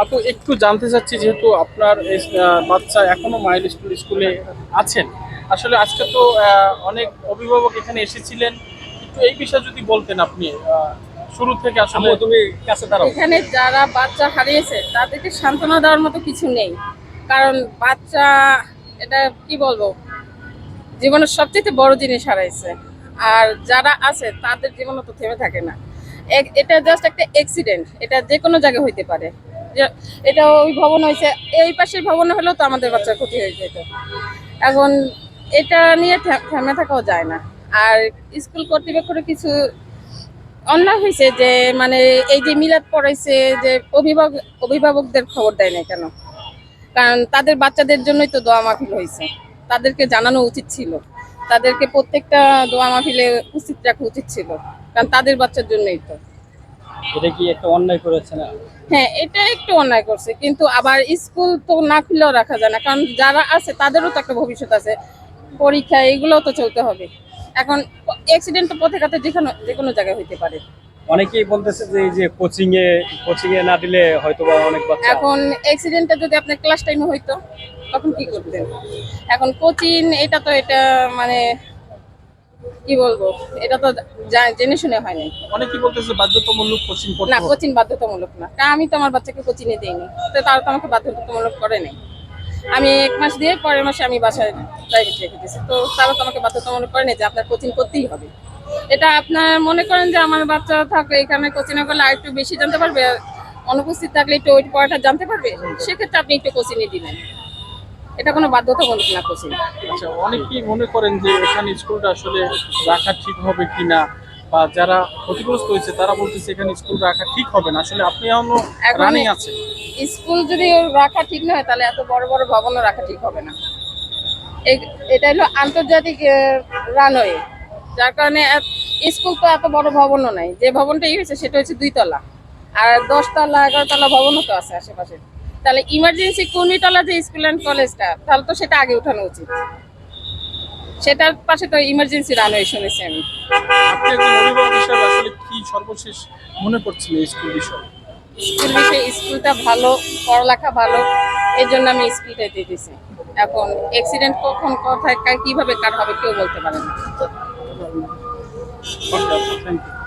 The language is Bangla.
আপু একটু জানতে চাচ্ছি, যেহেতু আপনার এই বাচ্চা এখনো মাইলস্টোন স্কুলে আছেন, আসলে আজকে তো অনেক অভিভাবক এখানে এসেছিলেন, একটু এই বিষয়ে যদি বলতেন আপনি শুরু থেকে আসলে। তুমি কাছে দাঁড়াও। এখানে যারা বাচ্চা হারিয়েছে তাদেরকে সান্ত্বনা দেওয়ার মতো কিছু নেই। কারণ বাচ্চা, এটা কি বলবো, জীবনের সবচেয়ে বড় জিনিস হারাইছে। আর যারা আছে তাদের জীবনও তো থেমে থাকে না। এটা জাস্ট একটা অ্যাক্সিডেন্ট, এটা যে কোনো জায়গায় হইতে পারে। এটা ওই ভবন হয়েছে, এই পাশের ভবনে হলেও তো আমাদের বাচ্চার ক্ষতি হয়ে যেত। এখন এটা নিয়ে থেমে থাকাও যায় না। আর স্কুল কর্তৃপক্ষের কিছু অন্যায় হয়েছে যে, মানে এই যে মিলাদ পড়াইছে, যে অভিভাবকদের খবর দেয় না কেন? কারণ তাদের বাচ্চাদের জন্যই তো দোয়া মাহফিল হয়েছে, তাদেরকে জানানো উচিত ছিল। তাদেরকে প্রত্যেকটা দোয়া মাহফিলে উপস্থিত রাখা উচিত ছিল, কারণ তাদের বাচ্চার জন্যই তো। এটা কি একটা অন্যায় করেছে না? হ্যাঁ, এটা একটু অন্যায় করছে, কিন্তু আবার স্কুল তো না খুললেও রাখা যায় না, কারণ যারা আছে তাদেরও তো একটা ভবিষ্যৎ আছে, পরীক্ষা এগুলোও তো চলতে হবে। এখন অ্যাক্সিডেন্ট তো পথে ঘাটে যে কোনো জায়গায় হইতে পারে। অনেকেই বলতেছে যে এই যে কোচিং এ না দিলে হয়তো বা অনেক বাচ্চা। এখন অ্যাক্সিডেন্টটা যদি আপনার ক্লাস টাইমে হইতো তখন কি করতেন? এখন কোচিং, এটা মানে কি বলবো, এটা তো জেনে শুনে হয়নি। অনেকেই বলতেছে বাধ্যতামূলক কোচিং করতে না, হবে। কোচিং বাধ্যতামূলক না, কারণ আমি তো আমার বাচ্চাকে কোচিংয়ে দিইনি, তো তারা তো আমাকে বাধ্যতামূলক করে নাই। আমি 1 মাস দিয়ে পরের মাসে আমি বাসায় প্রাইভেট রেখে দিয়েছি, তো তারা তো আমাকে বাধ্যতামূলক করে নাই যে আপনার কোচিং করতেই হবে। এটা আপনার মনে করেন যে আমার বাচ্চা থাকলে এখানে কোচিংয়ে করলে আর একটু বেশি জানতে পারবে, অনুপস্থিত থাকলে একটু ওই পড়াটা জানতে পারবে, সেক্ষেত্রে আপনি একটু কোচিংয়ে দিবেন। এটা কোনো বাধ্যতামূলক না কোচিং। আচ্ছা, অনেকেই মনে করেন যে এখানে স্কুলটা আসলে রাখা ঠিক হবে কিনা, বা যারা ক্ষতিগ্রস্ত হয়েছে তারা বলতেছে এখানে স্কুল রাখা ঠিক হবে না, আসলে আপনি এখনো এখন রানিং আছে। স্কুল যদি রাখা ঠিক না হয়, তাহলে এত বড় বড় ভবনও রাখা ঠিক হবে না। এটা হলো আন্তর্জাতিক রানওয়ে, যার কারণে স্কুল তো এত বড় ভবনও নাই। যে ভবনটা হয়েছে সেটা হচ্ছে 2 তলা, আর 10 তলা 11 তলা ভবনও তো আছে আশেপাশে। তাহলে ইমার্জেন্সি 19 তলা যে স্কুল অ্যান্ড কলেজটা, তাহলে তো সেটা আগে উঠানো উচিত। সেটার পাশে তো ইমার্জেন্সি রানওয়ে শুনেছি আমি। আপনি একজন অভিভাবক হিসাবে আসলে কি সর্বশেষ মনে করছেন এই স্কুল বিষয়ে? স্কুল বিষয়ে স্কুলটা ভালো, পড়ালেখা ভালো, এই জন্য আমি স্কুলটা দিয়ে দিছি। এখন অ্যাক্সিডেন্ট কখন কোথায় কিভাবে কার হবে কেউ বলতে পারে না। ওকে, থ্যাংক ইউ।